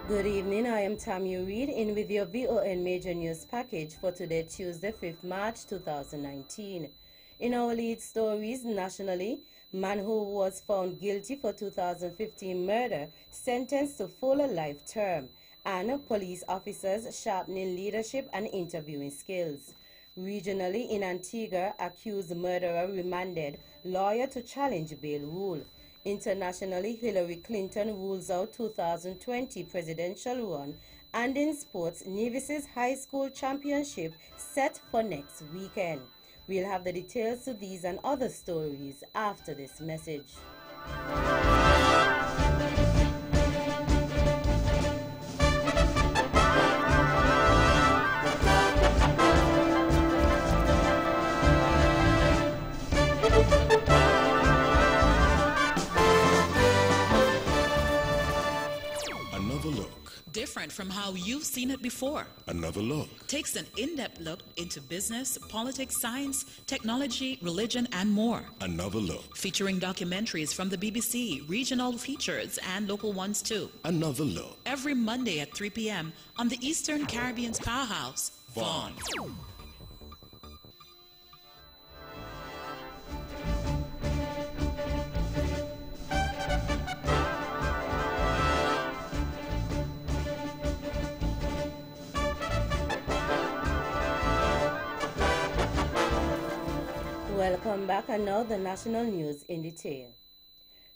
Good evening, I am Tammy Reed in with your VON Major News Package for today, Tuesday, 5th March 2019. In our lead stories nationally, man who was found guilty for 2015 murder sentenced to full life term, and police officers sharpening leadership and interviewing skills. Regionally, in Antigua, accused murderer remanded, lawyer to challenge bail rule. Internationally, Hillary Clinton rules out 2020 presidential run, and in sports, Nevis's high school championship set for next weekend. We'll have the details to these and other stories after this message. Different from how you've seen it before. Another look. Takes an in-depth look into business, politics, science, technology, religion, and more. Another look. Featuring documentaries from the BBC, regional features, and local ones too. Another look. Every Monday at 3 p.m. on the Eastern Caribbean's powerhouse, Vaughan. Welcome back, and now the national news in detail.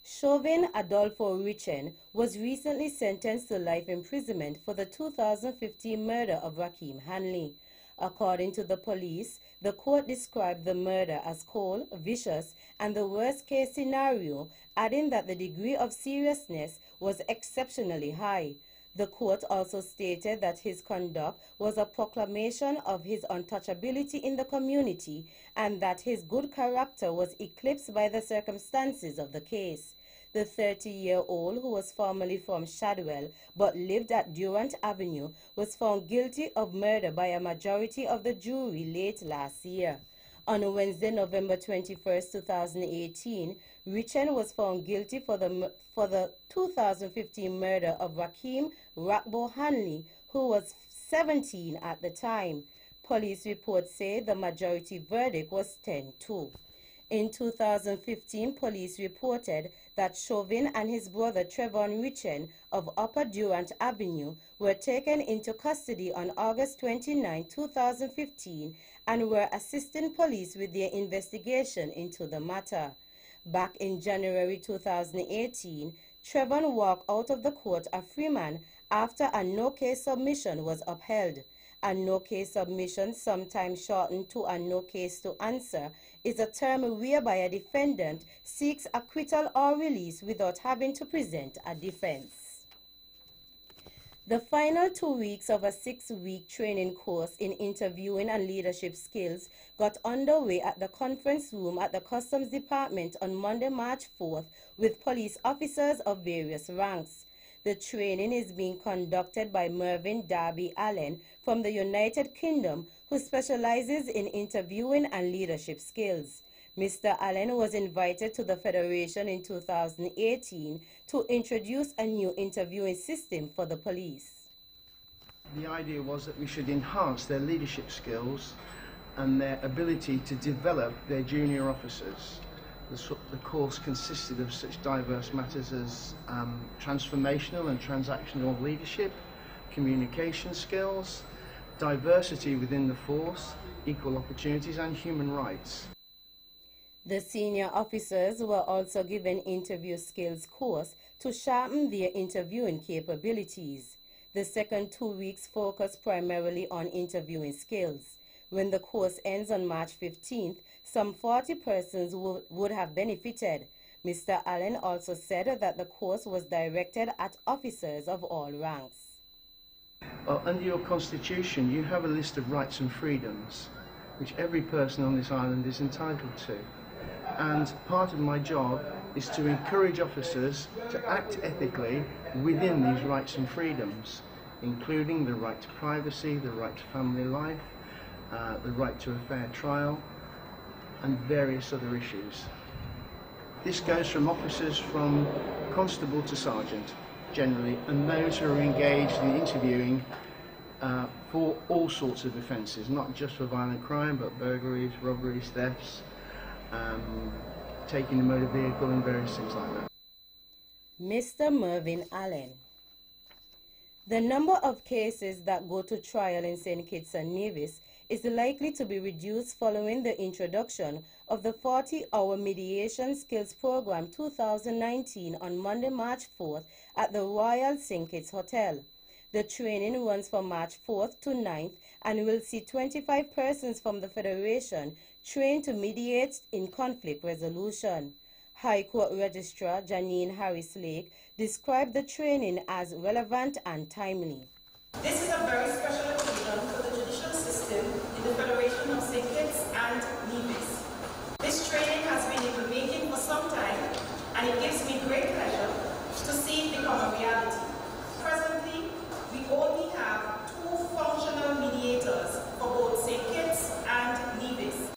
Chauvin Adolfo Richen was recently sentenced to life imprisonment for the 2015 murder of Rakeem Hanley. According to the police, the court described the murder as cold, vicious, and the worst-case scenario, adding that the degree of seriousness was exceptionally high. The court also stated that his conduct was a proclamation of his untouchability in the community and that his good character was eclipsed by the circumstances of the case. The 30-year-old, who was formerly from Shadwell but lived at Durant Avenue, was found guilty of murder by a majority of the jury late last year. On Wednesday, November 21, 2018, Richen was found guilty for the 2015 murder of Rakeem Rakbo Hanley, who was 17 at the time. Police reports say the majority verdict was 10-2. In 2015, police reported that Chauvin and his brother Trevon Richen of Upper Durant Avenue were taken into custody on August 29, 2015, and were assisting police with their investigation into the matter. Back in January 2018, Trevon walked out of the court a free man after a no-case submission was upheld. A no-case submission, sometimes shortened to a no case to answer, is a term whereby a defendant seeks acquittal or release without having to present a defense. The final 2 weeks of a 6-week training course in interviewing and leadership skills got underway at the conference room at the Customs Department on Monday, March 4th, with police officers of various ranks. The training is being conducted by Mervyn Darby Allen from the United Kingdom, who specializes in interviewing and leadership skills. Mr. Allen was invited to the Federation in 2018 to introduce a new interviewing system for the police. The idea was that we should enhance their leadership skills and their ability to develop their junior officers. The course consisted of such diverse matters as transformational and transactional leadership, communication skills, diversity within the force, equal opportunities, and human rights. The senior officers were also given interview skills course to sharpen their interviewing capabilities. The second 2 weeks focused primarily on interviewing skills. When the course ends on March 15th, some 40 persons would have benefited. Mr. Allen also said that the course was directed at officers of all ranks. Well, under your constitution, you have a list of rights and freedoms, which every person on this island is entitled to. And part of my job is to encourage officers to act ethically within these rights and freedoms, including the right to privacy, the right to family life, the right to a fair trial, and various other issues. This goes from officers from constable to sergeant. generally, and those who are engaged in interviewing for all sorts of offences, not just for violent crime, but burglaries, robberies, thefts, taking a motor vehicle and various things like that. Mr. Mervyn Allen. The number of cases that go to trial in St. Kitts and Nevis is likely to be reduced following the introduction of the 40-hour Mediation Skills Program 2019 on Monday, March 4th at the Royal St. Kitts Hotel. The training runs from March 4th to 9th and will see 25 persons from the Federation trained to mediate in conflict resolution. High Court Registrar Janine Harris-Lake described the training as relevant and timely. This is a very special occasion for the judicial system in the Federation of St. Kitts and Nevis. This training has been in the making for some time, and it gives me great pleasure to see it become a reality. Presently, we only have 2 functional mediators for both St. Kitts and Nevis.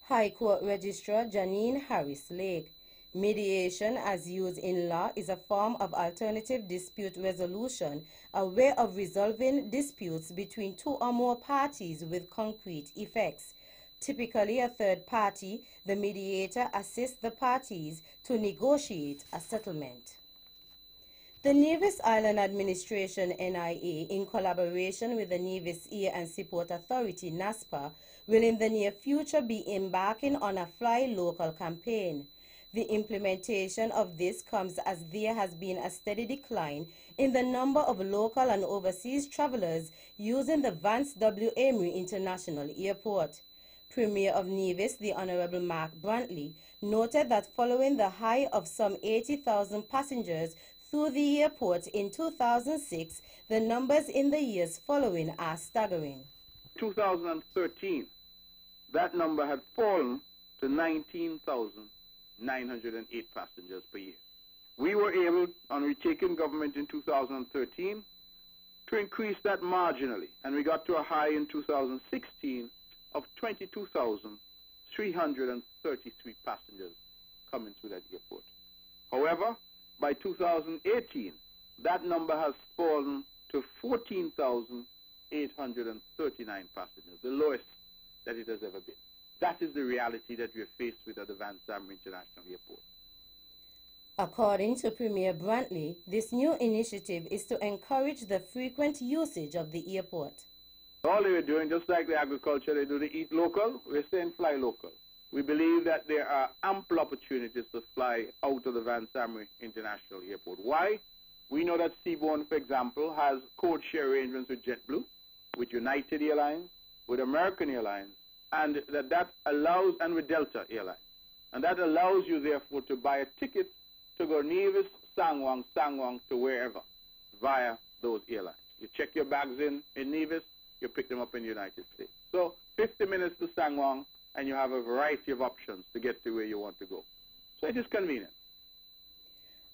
High Court Registrar Janine Harris-Lake. Mediation, as used in law, is a form of alternative dispute resolution, a way of resolving disputes between 2 or more parties with concrete effects. Typically, a third party, the mediator, assists the parties to negotiate a settlement. The Nevis Island Administration, NIA, in collaboration with the Nevis Air and Seaport Authority, NASPA, will in the near future be embarking on a Fly Local campaign. The implementation of this comes as there has been a steady decline in the number of local and overseas travelers using the Vance W. Amory International Airport. Premier of Nevis, the Honorable Mark Brantley, noted that following the high of some 80,000 passengers through the airport in 2006, the numbers in the years following are staggering. 2013, that number had fallen to 19,908 passengers per year. We were able, on retaking government in 2013, to increase that marginally, and we got to a high in 2016 of 22,333 passengers coming through that airport. However, by 2018, that number has fallen to 14,839 passengers, the lowest that it has ever been. That is the reality that we are faced with at the Vance Amory International Airport. According to Premier Brantley, this new initiative is to encourage the frequent usage of the airport. All they were doing, just like the agriculture, they do the eat local, we're saying fly local. We believe that there are ample opportunities to fly out of the Vance Amory International Airport. Why? We know that Seabourn, for example, has code share arrangements with JetBlue, with United Airlines, with American Airlines, and that allows, and with Delta Airlines. And that allows you, therefore, to buy a ticket to go Nevis, Sangwang to wherever via those airlines. You check your bags in Nevis, you pick them up in the United States. So 50 minutes to Sangwang, and you have a variety of options to get to where you want to go. So it is convenient.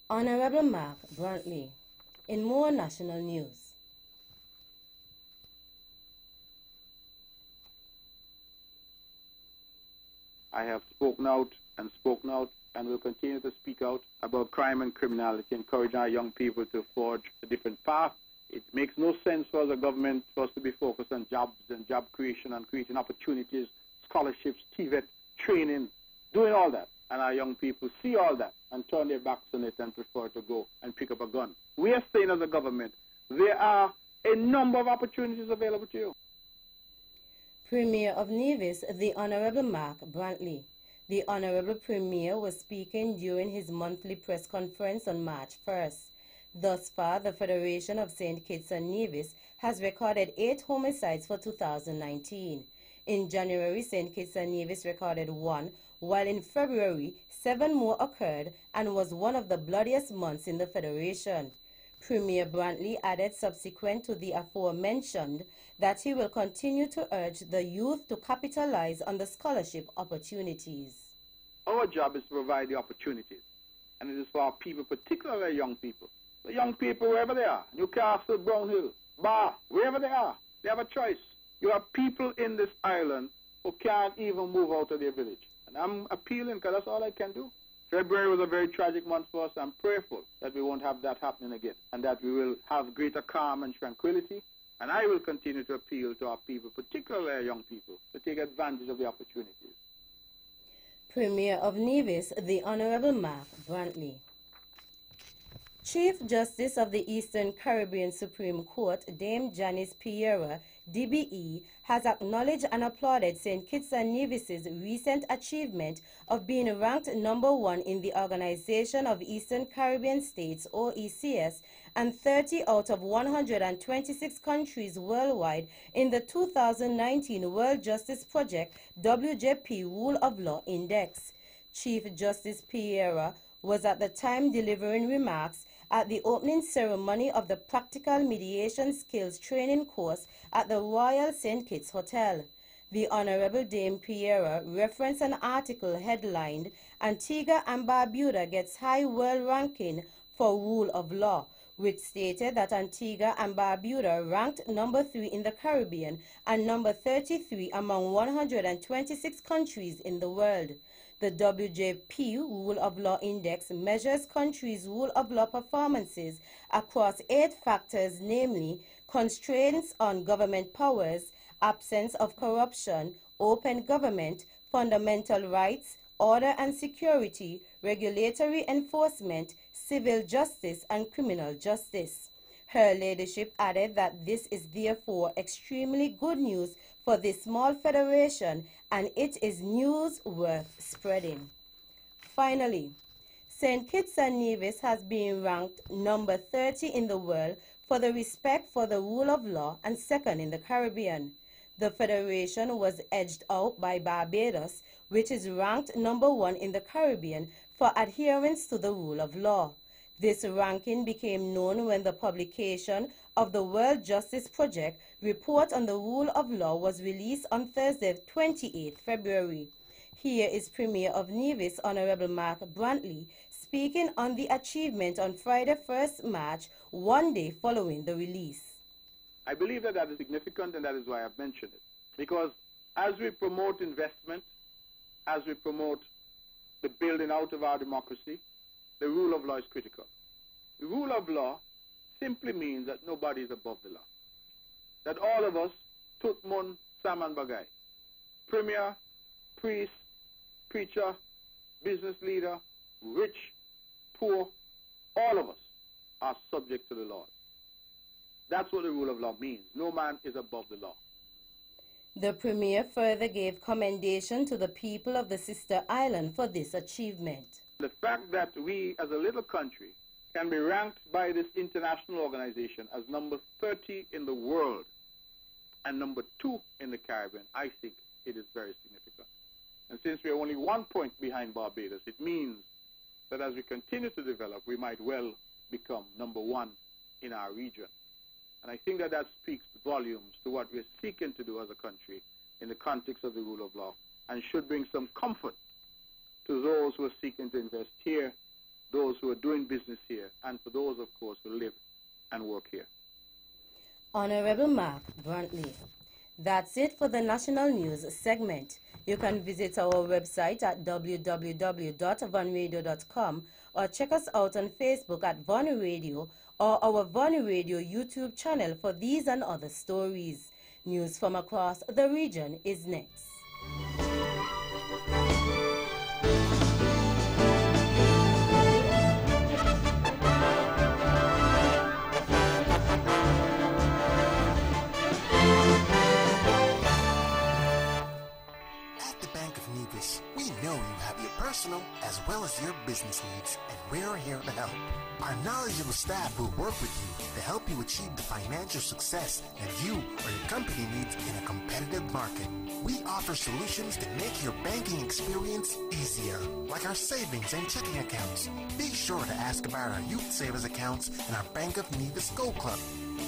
Honorable Mark Brantley. In more national news. I have spoken out and will continue to speak out about crime and criminality, encouraging our young people to forge a different path. It makes no sense for the government for us to be focused on jobs and job creation and creating opportunities, scholarships, TVET, training, doing all that. And our young people see all that and turn their backs on it and prefer to go and pick up a gun. We are saying as a government, there are a number of opportunities available to you. Premier of Nevis, the Honorable Mark Brantley. The Honorable Premier was speaking during his monthly press conference on March 1st. Thus far, the Federation of St. Kitts and Nevis has recorded 8 homicides for 2019. In January, St. Kitts and Nevis recorded 1, while in February, 7 more occurred and was one of the bloodiest months in the Federation. Premier Brantley added subsequent to the aforementioned that he will continue to urge the youth to capitalize on the scholarship opportunities. Our job is to provide the opportunities, and it is for our people, particularly our young people. The young people, wherever they are, Newcastle, Brownhill, Bar, wherever they are, they have a choice. You have people in this island who can't even move out of their village. And I'm appealing, because that's all I can do. February was a very tragic month for us. I'm prayerful that we won't have that happening again and that we will have greater calm and tranquility. And I will continue to appeal to our people, particularly our young people, to take advantage of the opportunities. Premier of Nevis, the Honorable Mark Brantley. Chief Justice of the Eastern Caribbean Supreme Court, Dame Janice Piera, DBE, has acknowledged and applauded St. Kitts and Nevis's recent achievement of being ranked number 1 in the Organization of Eastern Caribbean States, OECS, and 30 out of 126 countries worldwide in the 2019 World Justice Project WJP Rule of Law Index. Chief Justice Piera was at the time delivering remarks at the opening ceremony of the Practical Mediation Skills Training course at the Royal St. Kitts Hotel. The Honorable Dame Piera referenced an article headlined, "Antigua and Barbuda gets high world ranking for rule of law," which stated that Antigua and Barbuda ranked number 3 in the Caribbean and number 33 among 126 countries in the world. The WJP Rule of Law Index measures countries' rule of law performances across 8 factors, namely constraints on government powers, absence of corruption, open government, fundamental rights, order and security, regulatory enforcement, civil justice, and criminal justice. Her Ladyship added that this is therefore extremely good news for this small federation, and it is news worth spreading. Finally, St. Kitts and Nevis has been ranked number 30 in the world for the respect for the rule of law and second in the Caribbean. The federation was edged out by Barbados, which is ranked number 1 in the Caribbean for adherence to the rule of law. This ranking became known when the publication of the World Justice Project report on the rule of law was released on Thursday, 28 February. Here is Premier of Nevis, Honorable Mark Brantley, speaking on the achievement on Friday, 1st March, one day following the release. I believe that that is significant, and that is why I've mentioned it. Because as we promote investment, as we promote the building out of our democracy, the rule of law is critical. The rule of law simply means that nobody is above the law. That all of us, Tutmun Saman Bagay, premier, priest, preacher, business leader, rich, poor, all of us are subject to the laws. That's what the rule of law means. No man is above the law. The Premier further gave commendation to the people of the sister island for this achievement. The fact that we, as a little country, can be ranked by this international organization as number 30 in the world and number 2 in the Caribbean, I think it is very significant. And since we are only 1 point behind Barbados, it means that as we continue to develop, we might well become number 1 in our region. And I think that that speaks volumes to what we're seeking to do as a country in the context of the rule of law, and should bring some comfort to those who are seeking to invest here, those who are doing business here, and for those, of course, who live and work here. Honorable Mark Brantley. That's it for the National News segment. You can visit our website at www.vonradio.com or check us out on Facebook at Von Radio or our Von Radio YouTube channel for these and other stories. News from across the region is next. We know you have your personal as well as your business needs, and we're here to help. Our knowledgeable staff will work with you to help you achieve the financial success that you or your company needs in a competitive market. We offer solutions to make your banking experience easier, like our savings and checking accounts. Be sure to ask about our youth savers accounts and our Bank of Nevis Gold Club.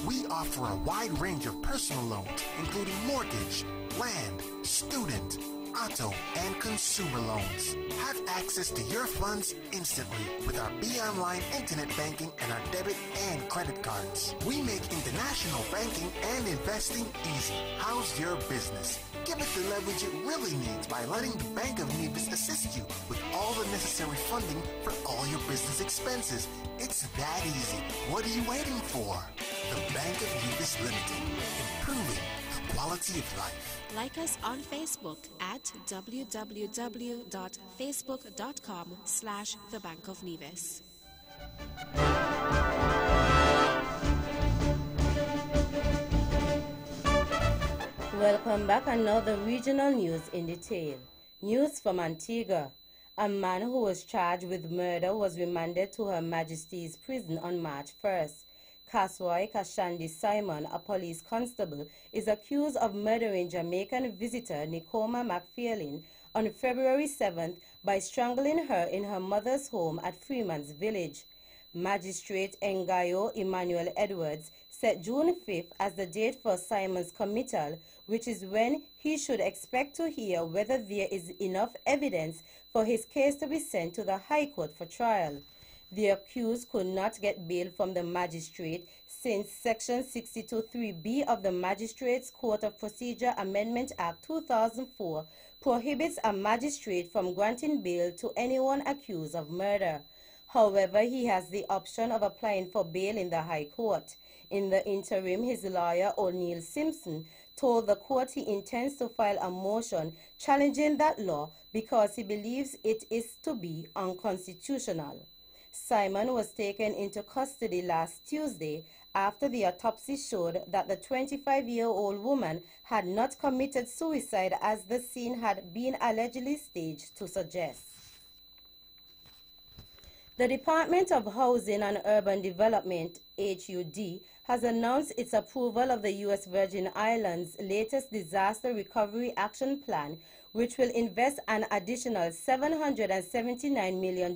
We offer a wide range of personal loans, including mortgage, land, student, auto, and consumer loans. Have access to your funds instantly with our BeOnline internet banking and our debit and credit cards. We make international banking and investing easy. How's your business? Give it the leverage it really needs by letting the Bank of Nevis assist you with all all the necessary funding for all your business expenses. It's that easy. What are you waiting for? The Bank of Nevis Limited, improving the quality of life. Like us on Facebook at www.facebook.com/The Bank of Nevis. Welcome back, and now the regional news in detail. News from Antigua. A man who was charged with murder was remanded to Her Majesty's prison on March 1st. Kaswai Kashandi Simon, a police constable, is accused of murdering Jamaican visitor Nikoma McFarlane on February 7th by strangling her in her mother's home at Freeman's Village. Magistrate Ngayo Emmanuel Edwards set June 5th as the date for Simon's committal, which is when he should expect to hear whether there is enough evidence for his case to be sent to the High Court for trial. The accused could not get bail from the magistrate since Section 62(3)(b of the Magistrates Court of Procedure Amendment Act 2004 prohibits a magistrate from granting bail to anyone accused of murder. However, he has the option of applying for bail in the High Court. In the interim, his lawyer, O'Neill Simpson, told the court he intends to file a motion challenging that law because he believes it is to be unconstitutional. Simon was taken into custody last Tuesday after the autopsy showed that the 25-year-old woman had not committed suicide as the scene had been allegedly staged to suggest. The Department of Housing and Urban Development, HUD, has announced its approval of the U.S. Virgin Islands' latest Disaster Recovery Action Plan, which will invest an additional $779 million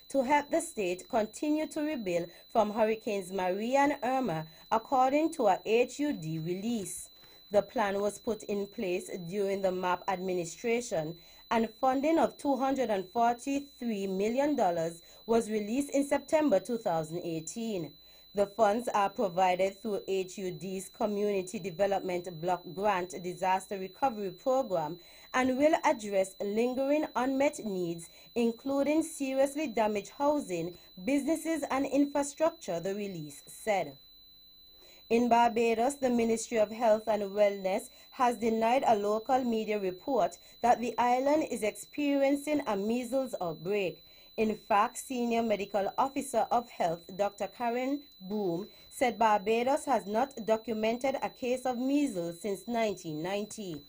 to help the state continue to rebuild from Hurricanes Maria and Irma, according to a HUD release. The plan was put in place during the MAP administration, and funding of $243 million was released in September 2018. The funds are provided through HUD's Community Development Block Grant Disaster Recovery Program and will address lingering unmet needs, including seriously damaged housing, businesses, and infrastructure, the release said. In Barbados, the Ministry of Health and Wellness has denied a local media report that the island is experiencing a measles outbreak. In fact, Senior Medical Officer of Health, Dr. Karen Broom, said Barbados has not documented a case of measles since 1990.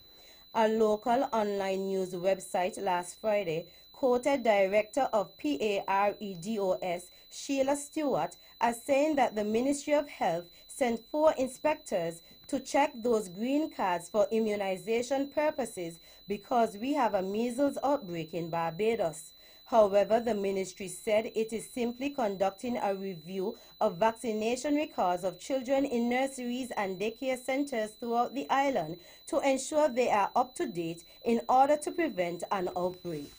A local online news website last Friday quoted Director of PAREDOS, Sheila Stewart, as saying that the Ministry of Health sent 4 inspectors to check those green cards for immunization purposes because we have a measles outbreak in Barbados. However, the ministry said it is simply conducting a review of vaccination records of children in nurseries and daycare centers throughout the island to ensure they are up to date in order to prevent an outbreak.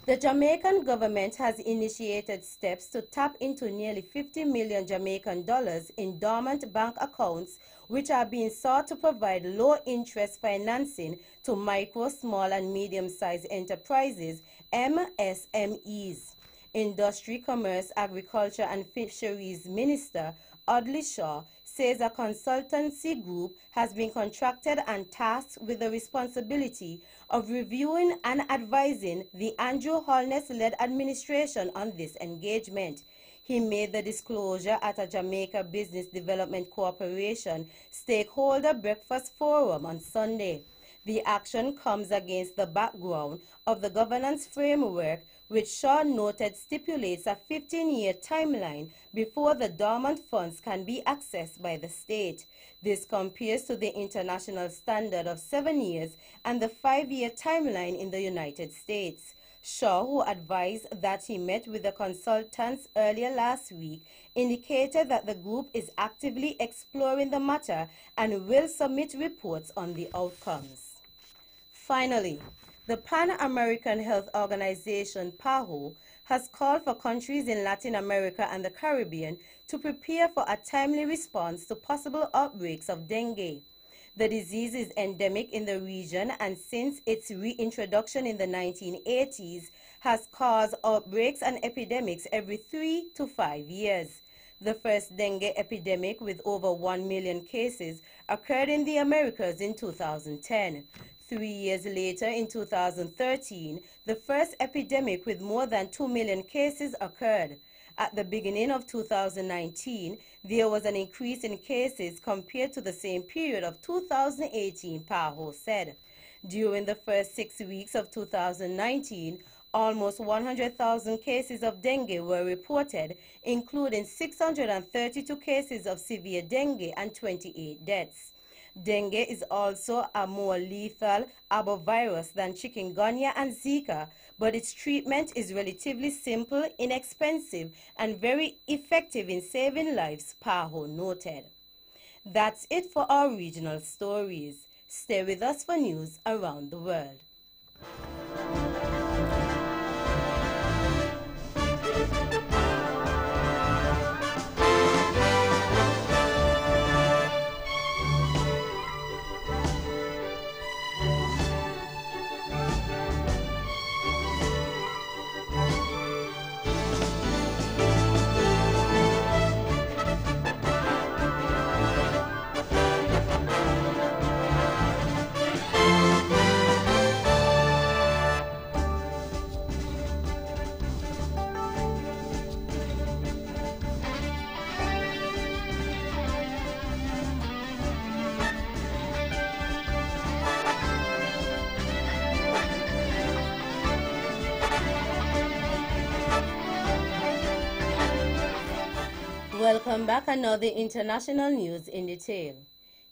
The Jamaican government has initiated steps to tap into nearly 50 million Jamaican dollars in dormant bank accounts, which are being sought to provide low-interest financing to micro, small, and medium-sized enterprises, MSMEs. Industry, Commerce, Agriculture, and Fisheries Minister Audley Shaw says a consultancy group has been contracted and tasked with the responsibility of reviewing and advising the Andrew Holness-led administration on this engagement. He made the disclosure at a Jamaica Business Development Corporation stakeholder breakfast forum on Sunday. The action comes against the background of the governance framework, which Shaw noted stipulates a 15-year timeline before the dormant funds can be accessed by the state. This compares to the international standard of 7 years and the 5-year timeline in the United States. Shaw, who advised that he met with the consultants earlier last week, indicated that the group is actively exploring the matter and will submit reports on the outcomes. Finally, the Pan-American Health Organization, PAHO, has called for countries in Latin America and the Caribbean to prepare for a timely response to possible outbreaks of dengue. The disease is endemic in the region and since its reintroduction in the 1980s has caused outbreaks and epidemics every 3 to 5 years. The first dengue epidemic with over 1 million cases occurred in the Americas in 2010. 3 years later, in 2013, the first epidemic with more than 2 million cases occurred. At the beginning of 2019, there was an increase in cases compared to the same period of 2018, PAHO said. During the first 6 weeks of 2019, almost 100,000 cases of dengue were reported, including 632 cases of severe dengue and 28 deaths. Dengue is also a more lethal arbovirus than chikungunya and Zika, but its treatment is relatively simple, inexpensive, and very effective in saving lives, PAHO noted. That's it for our regional stories. Stay with us for news around the world. Welcome back. Another international news in detail.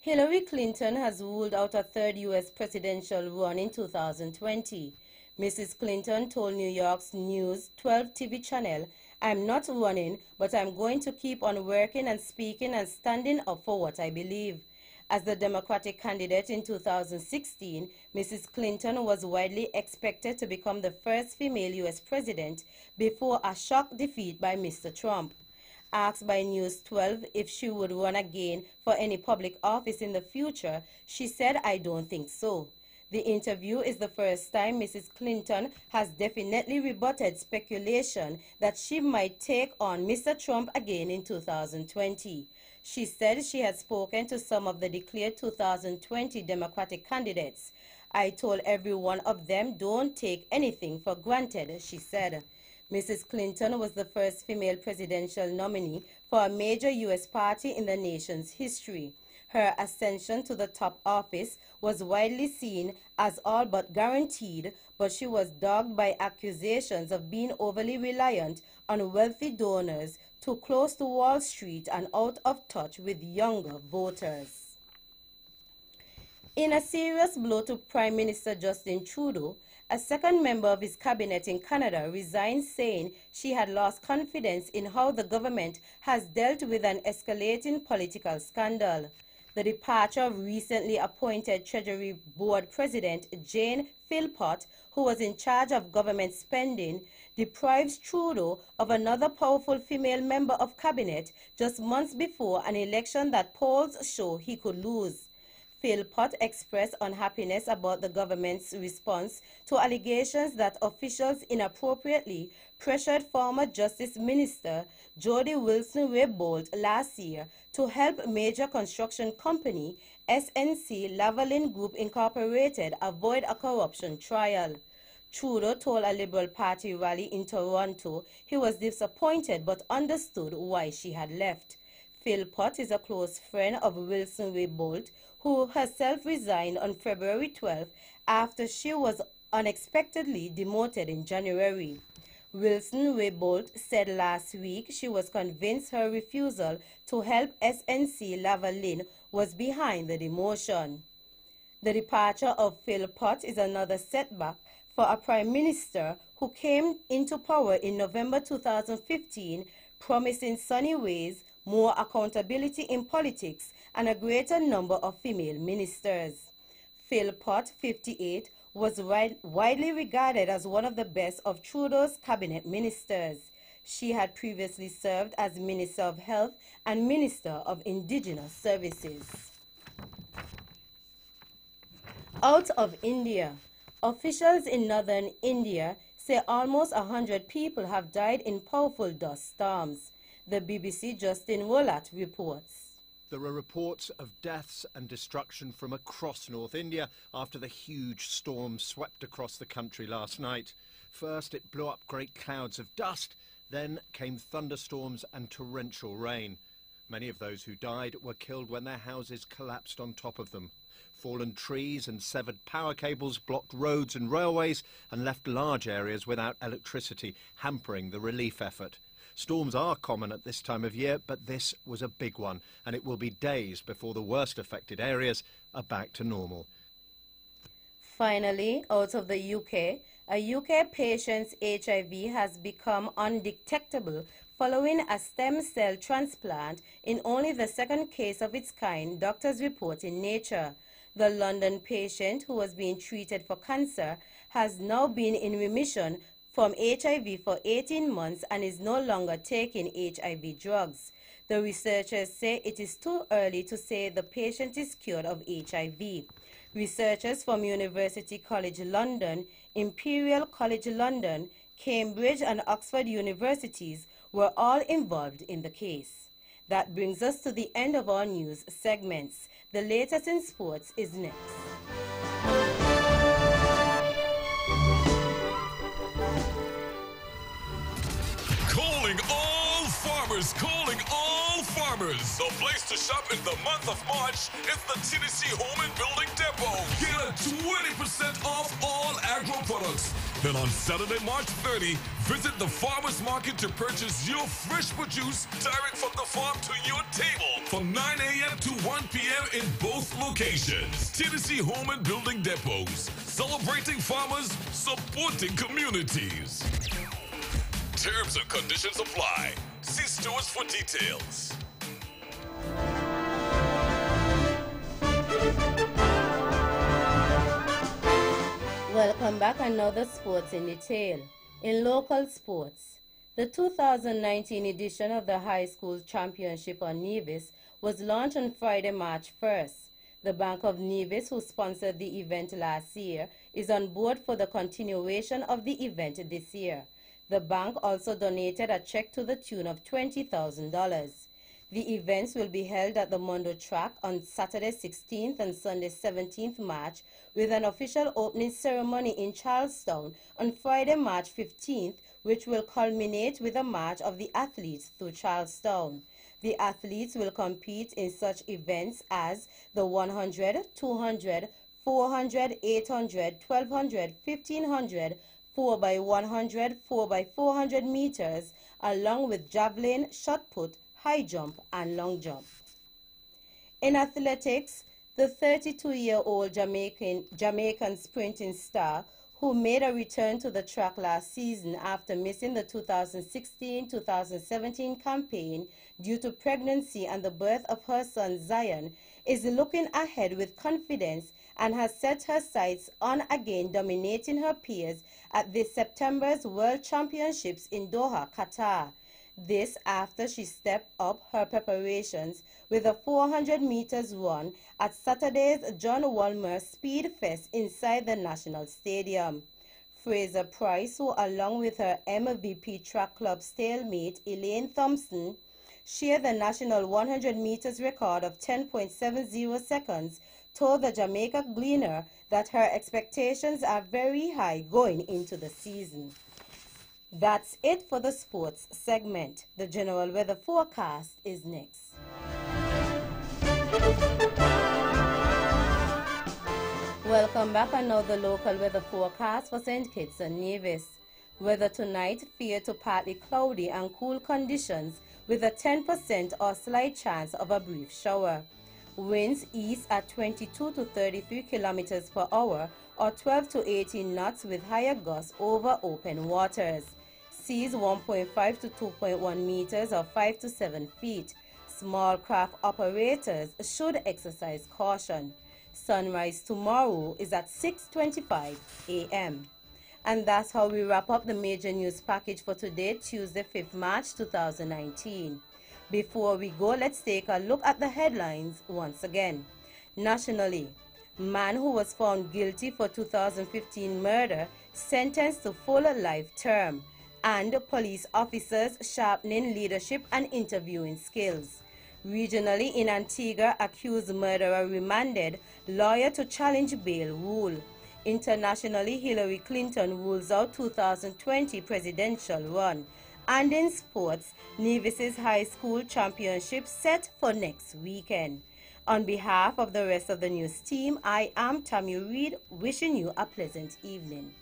Hillary Clinton has ruled out a third U.S. presidential run in 2020. Mrs. Clinton told New York's News 12 TV channel, "I'm not running, but I'm going to keep on working and speaking and standing up for what I believe." As the Democratic candidate in 2016, Mrs. Clinton was widely expected to become the first female U.S. president before a shock defeat by Mr. Trump. Asked by News 12 if she would run again for any public office in the future, she said, "I don't think so." The interview is the first time Mrs. Clinton has definitely rebutted speculation that she might take on Mr. Trump again in 2020. She said she had spoken to some of the declared 2020 Democratic candidates. "I told every one of them, don't take anything for granted," she said. Mrs. Clinton was the first female presidential nominee for a major U.S. party in the nation's history. Her ascension to the top office was widely seen as all but guaranteed, but she was dogged by accusations of being overly reliant on wealthy donors, too close to Wall Street, and out of touch with younger voters. In a serious blow to Prime Minister Justin Trudeau, a second member of his cabinet in Canada resigned, saying she had lost confidence in how the government has dealt with an escalating political scandal. The departure of recently appointed Treasury Board President Jane Philpott, who was in charge of government spending, deprives Trudeau of another powerful female member of cabinet just months before an election that polls show he could lose. Philpott expressed unhappiness about the government's response to allegations that officials inappropriately pressured former Justice Minister Jody Wilson-Raybould last year to help major construction company SNC Lavalin Group Incorporated avoid a corruption trial. Trudeau told a Liberal Party rally in Toronto he was disappointed but understood why she had left. Philpott is a close friend of Wilson-Raybould, who herself resigned on February 12 after she was unexpectedly demoted in January. Wilson-Raybould said last week she was convinced her refusal to help SNC Lavalin was behind the demotion. The departure of Philpott is another setback for a prime minister who came into power in November 2015, promising sunny ways, more accountability in politics, and a greater number of female ministers. Philpott, 58, was widely regarded as one of the best of Trudeau's cabinet ministers. She had previously served as Minister of Health and Minister of Indigenous Services. Out of India, officials in northern India say almost 100 people have died in powerful dust storms. The BBC Justin Wolat reports. There are reports of deaths and destruction from across North India after the huge storm swept across the country last night. First, it blew up great clouds of dust. Then came thunderstorms and torrential rain. Many of those who died were killed when their houses collapsed on top of them. Fallen trees and severed power cables blocked roads and railways and left large areas without electricity, hampering the relief effort. Storms are common at this time of year, but this was a big one, and it will be days before the worst affected areas are back to normal. Finally, out of the UK, a UK patient's HIV has become undetectable following a stem cell transplant in only the second case of its kind, doctors report in Nature. The London patient, who was being treated for cancer, has now been in remission from HIV for 18 months and is no longer taking HIV drugs. The researchers say it is too early to say the patient is cured of HIV. Researchers from University College London, Imperial College London, Cambridge and Oxford universities were all involved in the case. That brings us to the end of our news segments. The latest in sports is next. Calling all farmers, calling all farmers. The place to shop in the month of March is the TDC Home and Building Depot. Get a 20% off all agro products. Then on Saturday, March 30, visit the farmers market to purchase your fresh produce direct from the farm to your table from 9 a.m. to 1 p.m. in both locations. TDC Home and Building Depots, celebrating farmers, supporting communities. Terms and conditions apply. See stores for details. Welcome back, and now the sports in detail. In local sports, the 2019 edition of the High School Championship on Nevis was launched on Friday, March 1st. The Bank of Nevis, who sponsored the event last year, is on board for the continuation of the event this year. The bank also donated a check to the tune of $20,000. The events will be held at the Mondo Track on Saturday 16th and Sunday 17th March, with an official opening ceremony in Charlestown on Friday, March 15th, which will culminate with a march of the athletes through Charlestown. The athletes will compete in such events as the 100, 200, 400, 800, 1200, 1500, 4x100, 4x400 meters, along with javelin, shot put, high jump, and long jump. In athletics, the 32-year-old Jamaican sprinting star, who made a return to the track last season after missing the 2016-2017 campaign due to pregnancy and the birth of her son Zion, is looking ahead with confidence and has set her sights on again dominating her peers at this September's World Championships in Doha, Qatar. This after she stepped up her preparations with a 400 meters run at Saturday's John Walmer Speed Fest inside the National Stadium. Fraser Price, who along with her MVP Track Club stalemate Elaine Thompson, shared the national 100 meters record of 10.70 seconds, told the Jamaica Gleaner that her expectations are very high going into the season. That's it for the sports segment. The general weather forecast is next. Welcome back, and now the local weather forecast for St. Kitts and Nevis. Weather tonight, fair to partly cloudy and cool conditions with a 10% or slight chance of a brief shower. Winds east at 22 to 33 kilometers per hour or 12 to 18 knots with higher gusts over open waters. Seas 1.5 to 2.1 meters or 5 to 7 feet. Small craft operators should exercise caution. Sunrise tomorrow is at 6:25 a.m. And that's how we wrap up the major news package for today, Tuesday, 5th March 2019. Before we go, let's take a look at the headlines once again. Nationally, Man who was found guilty for 2015 murder sentenced to full life term. And police officers sharpening leadership and interviewing skills. Regionally in Antigua, accused murderer remanded, lawyer to challenge bail rule. Internationally, Hillary Clinton rules out 2020 presidential run. And in sports, Nevis' high school championship set for next weekend. On behalf of the rest of the news team, I am Tammy Reed, wishing you a pleasant evening.